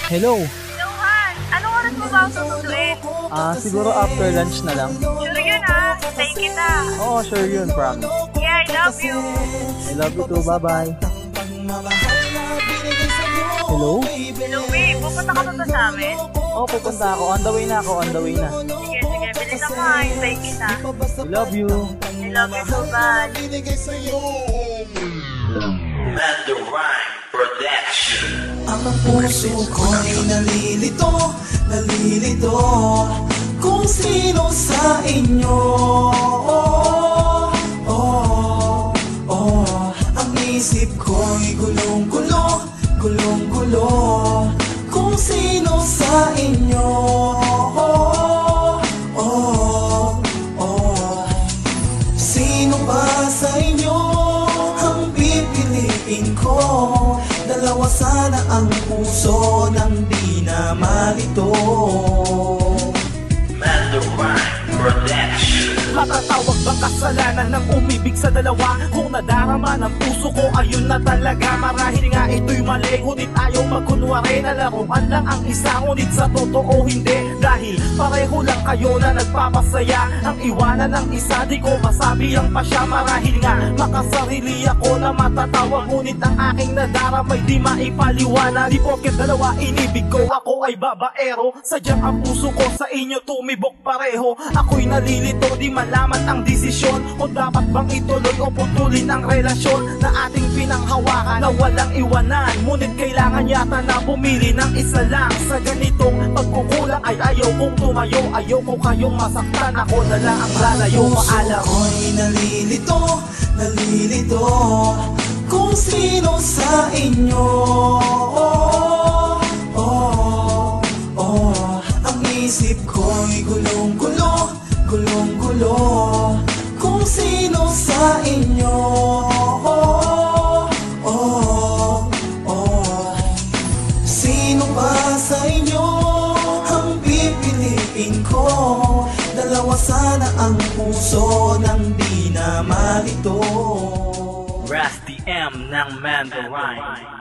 Hello. Johan, anong oras mo ba ako susunduin? Siguro after lunch na lang. Sure yun ha, stay kita. Oo, sure yun, promise. Yeah, I love you. I love you too, bye-bye. Hello? Hello babe, pupunta ka ba sa amin? Oo, pupunta ako. On the way na ako, on the way na. Sige, sige, bilis ako ha, stay kita. I love you. I love you too, bye. Mando Rhyme Production. Ang puso ko'y nalilito, nalilito kung sino sa inyo. Ang isip ko'y gulong-gulo, gulong-gulo kung sino sa inyo. Sino ba sa inyo ang pipiliin ko? Dalawa sana ang puso nang di na malito. Mando Rhyme Production. Matatawag bang kasalanan ng umibig sa dalawa? Kung nadarama ng puso ko, ayun na talaga. Marahil nga ito'y mali, ngunit ayaw magkunwari na laruan lang ang isa, ngunit sa totoo hindi. Dahil pareho lang kayo na nagpapasaya. Ang iwanan ng isa, di ko masabi ang pasya. Marahil nga makasarili ako na matatawag, ngunit ang aking nadaramay di maipaliwanag. Di porket dalawa inibig ko, ako ay babaero. Sadyang ang puso ko sa inyo tumibok pareho. Ako'y nalilito, di malaman ang desisyon kung dapat bang ituloy o putulin ang relasyon na ating pinanghawakan na walang iwanan. Ngunit kailangan yata na pumili ng isa lang. Sa ganitong pagkukulang ay ayaw kong tumayo. Ayaw ko kayong masaktan, ako na lang ang lalayo. Paalam. Ako'y nalilito, nalilito kung sino sa inyo. Ang isip ko'y gulong-gulo, gulong-gulo kung sino sa inyo. Sino ba sa inyo ang pipiliin ko? Dalawa sana ang puso nang di na malito. Rusty M ng Mando Rhyme.